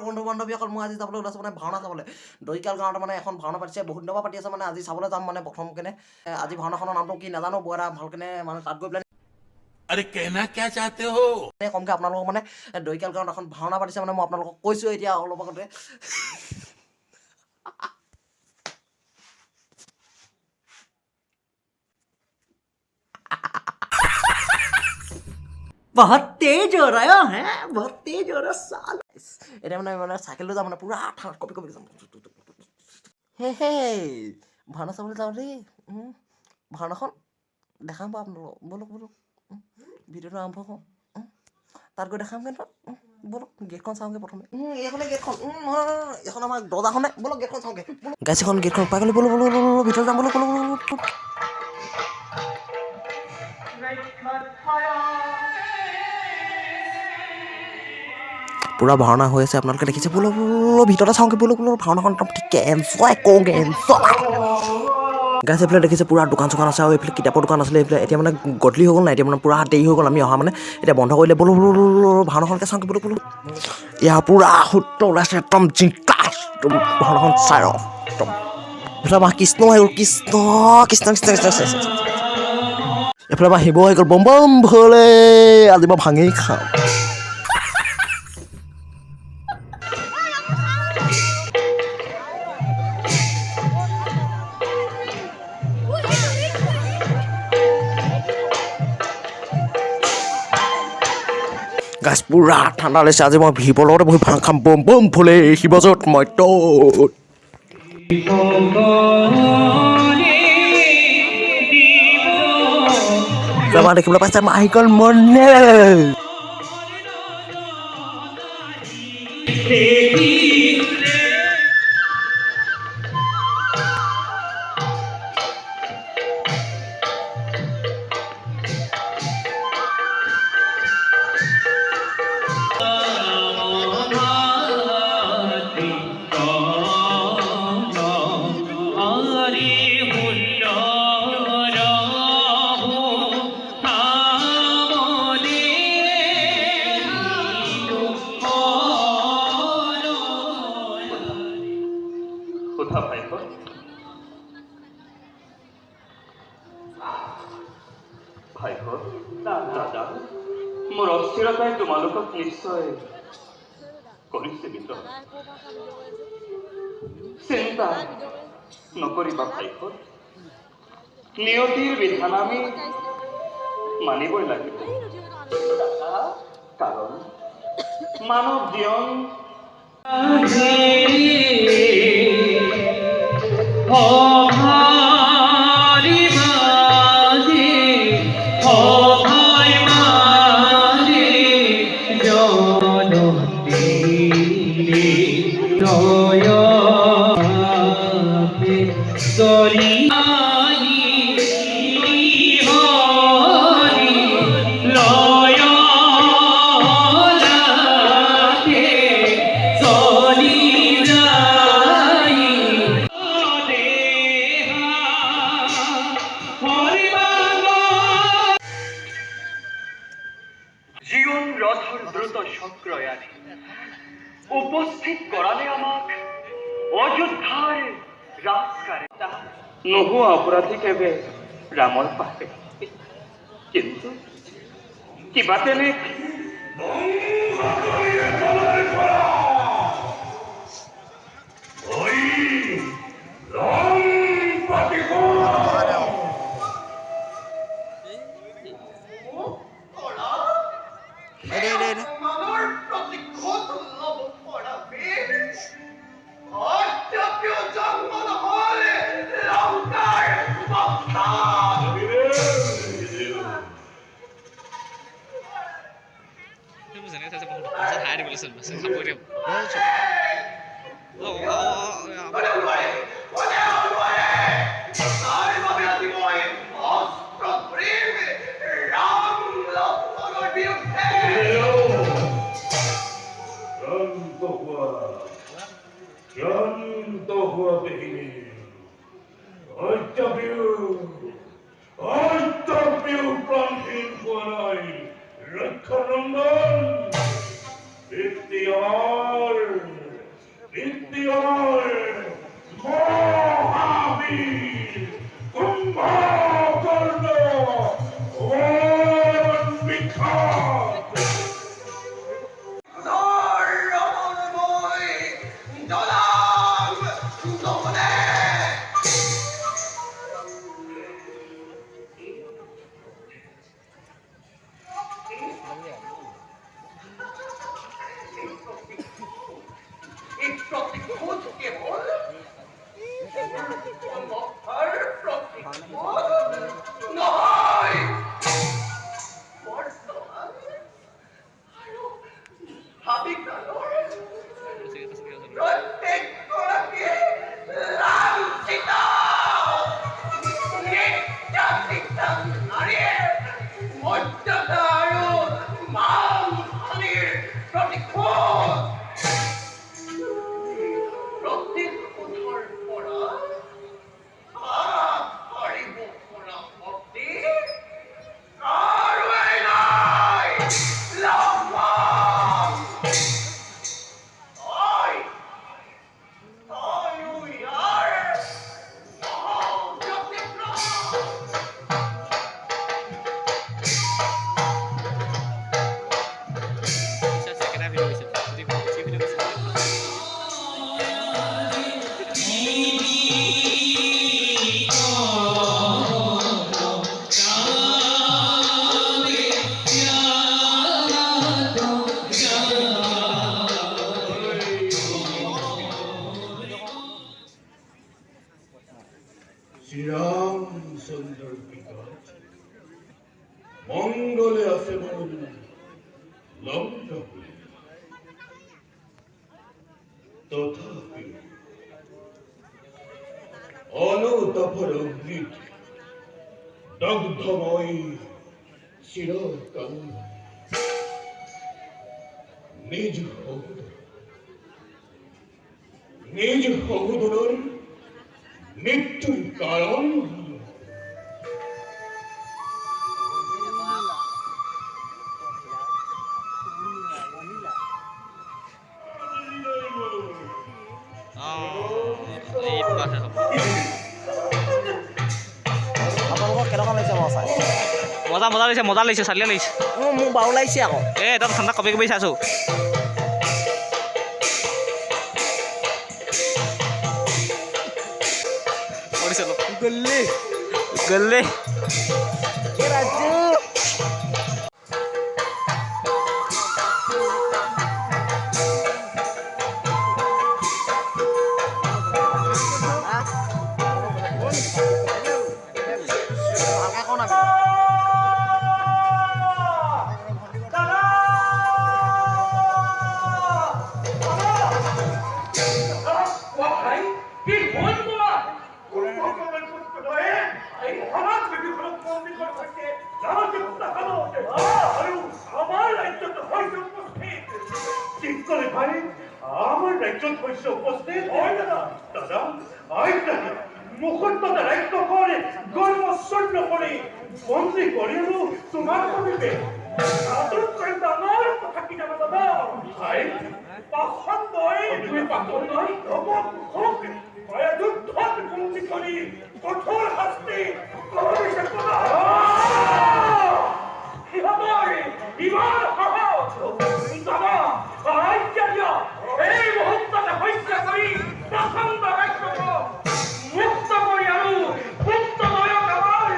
বন্ধু বান্ধৱীসকল মই আজি যাবলৈ ওলাইছোঁ মানে ভাওনা চাবলৈ দৈকাল গাঁৱত মানে এখন ভাওনা পাতিছে বহুত দিনৰ পৰা পাতি আছে মানে আজি চাবলৈ যাম মানে প্ৰথম কেনে আজি ভাওনাখনৰ নামটো কি নাজানো বৰ এটা ভালকেনে মানে তাত গৈ পেলাই अरे कहना क्या चाहते हो কমকৈ আপোনালোকক মানে দৈকাল গাঁৱত এখন ভাওনা পাতিছে মানে মই আপোনালোকক কৈছোঁ এতিয়া অলপ আগতে बहुत तेज हो रहा है बहुत तेज हो रहा साल এটা মানে চাইকেল লৈ যাম মানে পুৰা ঠাণ্ডা কপি কপি যাম হে ভাওনা চাবলৈ যাওঁ দেই ভাওনাখন দেখাম বাৰু আপোনালোকক ব'লক ব'লক ভিডিঅ'টো আৰম্ভ কৰোঁ তাত গৈ দেখামগৈ ন ব'লক গেটখন চাওঁগৈ প্ৰথমে এইখনে গেটখন এইখন আমাৰ দৰ্জাখনে ব'লক গেটখন চাওঁগৈ গাইছ এখন গেটখন পাই গ'লো ব'লো ব'লো ব'লো ভিতৰত যাম ব'লো ব'লো ব'লো পুৰা ভাওনা হৈ আছে আপোনালোকে দেখিছে ব'লো ব'লো ভিতৰতে চাওঁগৈ ব'লো ব'লো ভাওনাখন একদম ঠিকে এনজয় কৰোঁগৈ এনজয় গাইছ এইফালে দেখিছে পুৰা দোকান চোকান আছে আৰু এইফালে কিতাপৰ দোকান আছিলে এইফালে এতিয়া মানে গধূলি হৈ গ'ল নাই এতিয়া মানে পুৰা দেৰি হৈ গ'ল আমি অহা মানে এতিয়া বন্ধ কৰিলে ব'লো ব'লো ব'লো ভাওনাখনকে চাওঁগৈ ব'লো ব'লো ইয়াৰ পুৰা সূত্ৰ ওলাইছে একদম জিংকাছ একদম ভাওনাখন চাই ৰ একদম এইফালে আমাৰ কৃষ্ণ হৈ গ'ল কৃষ্ণ কৃষ্ণ কৃষ্ণ কৃষ্ণ এইফালে আমাৰ শিৱ হৈ গ'ল বম বম ভলে আজি মই ভাঙি খাওঁ গাছ পুৰা ঠাণ্ডা লাগিছে আজি মই শিৱৰ লগতে বহি ভাং খাম বম বম ফুলে শিৱজত মইত দেখিবলৈ পাইছে মাহিকল মনে মোৰ অস্থিৰতাই তোমালোকক নিশ্চয় কৰিছে মিত্ৰ চিন্তা নকৰিবা ভাইকৰ নিয়তিৰ বিধান আমি মানিবই লাগিব কাৰণ মানৱ জীৱন জীবন রথর দ্রুত সক্রয়ানে উপস্থিত করালে আমাক অযোধ্যার রাজকারে নহু অপরাধী কেবে রামর পাশে কিন্তু কিবা তেনে Rökkanundan, Ihtiyar. শ্রীরামচন্দ্রের পিতা মঙ্গলে আছে মন লঙ্কাপুরে, তথাপি অনতপর অগ্নিতে দগ্ধময় চিরকাল নিজ হহুদর মৃত্যুর কারণ হল আপোনালোকক কেনেকুৱা লাগিছে বাৰু চাই মজা লাগিছে চালিয়া লাগিছে মোক বাৰু লাগিছে আকৌ তাত ঠাণ্ডা কপি কপি চাইছো গল্লি গল্লে ৰাজু আমার রাজ্যত হয়েছে উপস্থিত হয় না দাদা মুহূর্ততে রাজ্য করে গর্বশূন্য করে বন্দি করিল তোমার কবিতে আমার কথা কি জানো দাদা ভাই পাখন নয় তুমি পাখন নয় অমক হোক যুদ্ধ বন্দি করি কঠোর হাস্তে এই মুহূর্ততে হত্যা করি প্রচন্ড রাজ্য মুক্ত করি আলু মুক্ত নয়ক আমার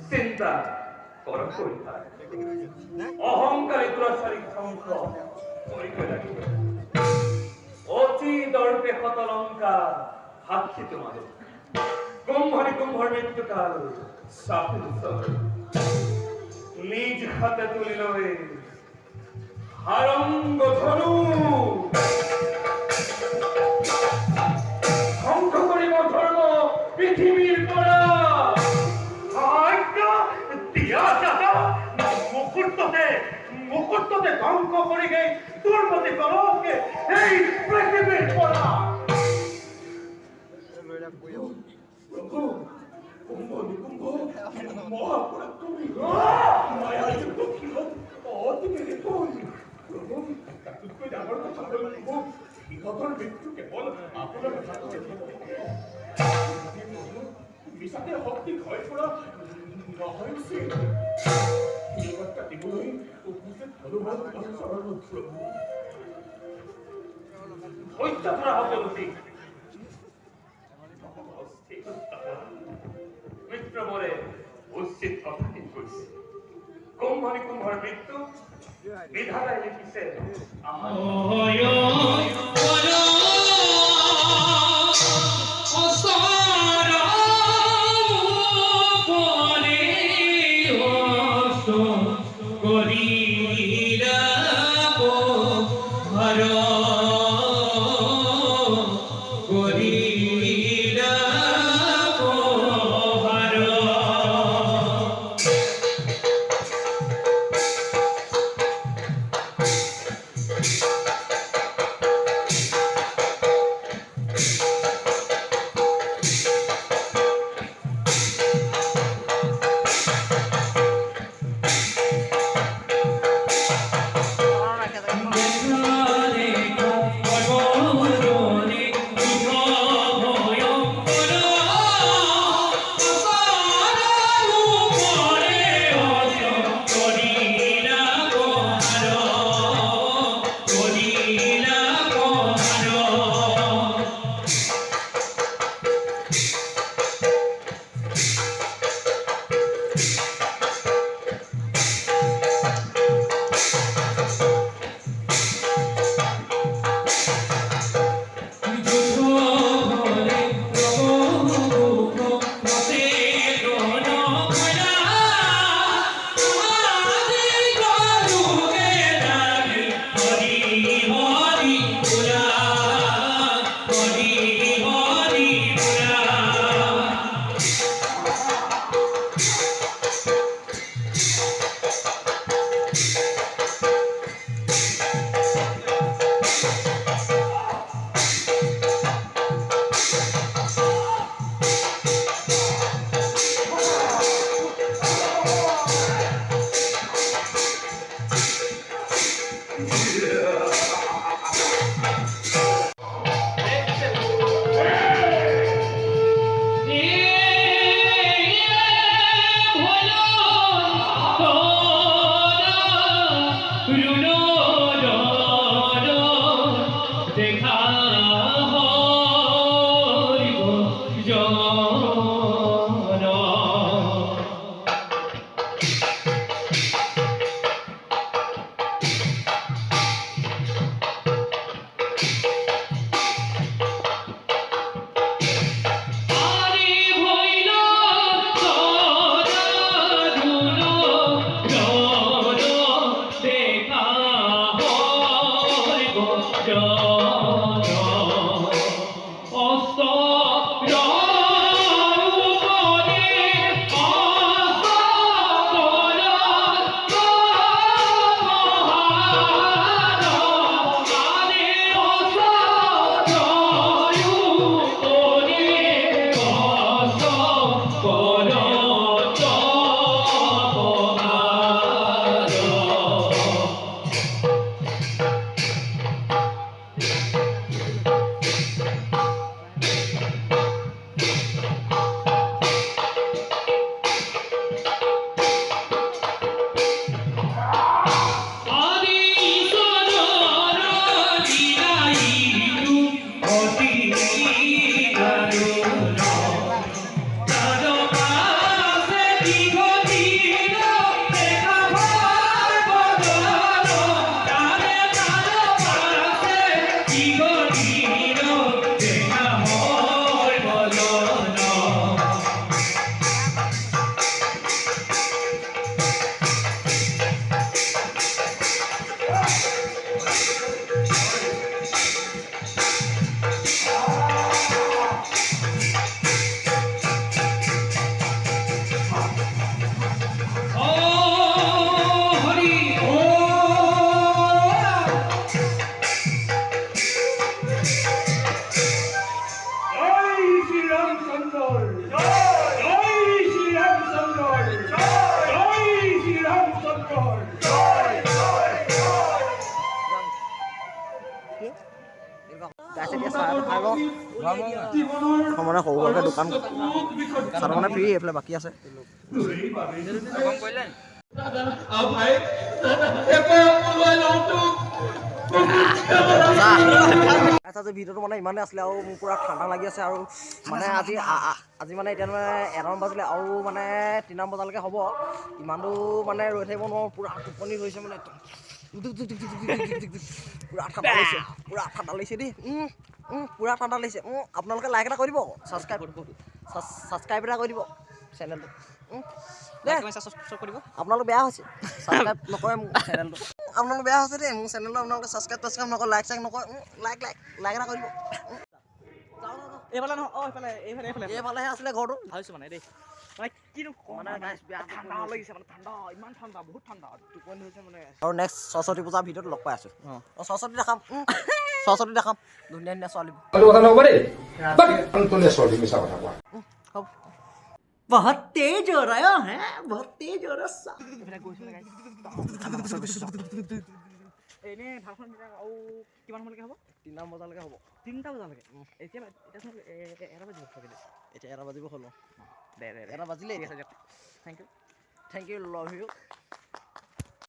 চিন্তা করা অহংকারী দুরাচারী ধ্বংস অতি দর্পে ক্ষত লঙ্কা সাক্ষী তোমাদের কুম্ভর মৃত্যুকাল নিজ হাতে তুলিল হারঙ্গ ধনু ধ্বংস করিব ধর্ম পৃথিবীর পরা মুহূর্ততে ধ্বংস করি গে দুর্গতি কলকে এই পৃথিবীর পরা প্রভু কুম্ভ নিকুম্ভ মহাপুরা তুমি মায়া যুক্ত ছিল অতিকে দেখুন প্রভু তাকে আমার কথা বলবো ইহতর মৃত্যু কেবল আপনার হাতে মিশাতে শক্তি ক্ষয় করা নহৈছে এইবাৰটা দিবলৈ উপস্থিত হনুমান চৰণত প্ৰভু হত্যা কৰা হ'ব উচিত মিত্ৰমৰে উচিত কথাটি কৈছে কুম্ভৰ মৃত্যু বিধাতাই লিখিছে Gori মানে সৰু সৰুকৈ দোকান চাদৰ মানে ফ্ৰী এইফালে বাকী আছে আচ্ছা যে ভিডিঅ'টো মানে ইমানেই আছিলে আৰু মোৰ পূৰা ঠাণ্ডা লাগি আছে আৰু মানে আজি মানে এতিয়া মানে 1মান বাজিলে আৰু মানে 3মান বজালৈকে হ'ব ইমানটো মানে ৰৈ থাকিব নোৱাৰোঁ পূৰা টোপনি হৈছে মানে পূৰা ঠাণ্ডা লাগিছে দেই পূৰা ঠাণ্ডা লাগিছে আপোনালোকে লাইক এটা কৰি দিব ছাবস্ক্ৰাইব এটা কৰি দিব চেনেলটো আপোনালোক বেয়া হৈছে ছাবস্ক্ৰাইব নকৰে মোৰ চেনেলটো আপোনালোক বেয়া হৈছে দেই মোৰ চেনেলটো আপোনালোকে ছাবস্ক্ৰাইব নকৰে লাইক নকৰে লাইক এটা কৰি দিব এইফালে নহয় এইফালে এইফালেহে আছিলে ঘৰটো ভাবিছোঁ মানে দেই মানে কিনো মানে ঠাণ্ডা লাগিছে মানে ঠাণ্ডা ইমান ঠাণ্ডা বহুত ঠাণ্ডা টোপনি হৈছে মানে আৰু নেক্সট সৰস্বতী পূজাৰ ভিডিঅ'ত লগ পাই আছোঁ সৰস্বতী দেখাম ধুনীয়া ধুনীয়া ছোৱালী হ'ব बहुत तेज हो रहा है बहुत तेज हो रहा এনেই ভালখন আৰু কিমান সময়লৈকে হ'ব 3মান বজালৈকে হ'ব 3টা বজালৈকে এতিয়া এটা বাজিব চাগে এতিয়া 1 বাজিব হ'ল দে এটা বাজিলে ঠিক আছে দিয়ক থেংক ইউ লাভ ইউ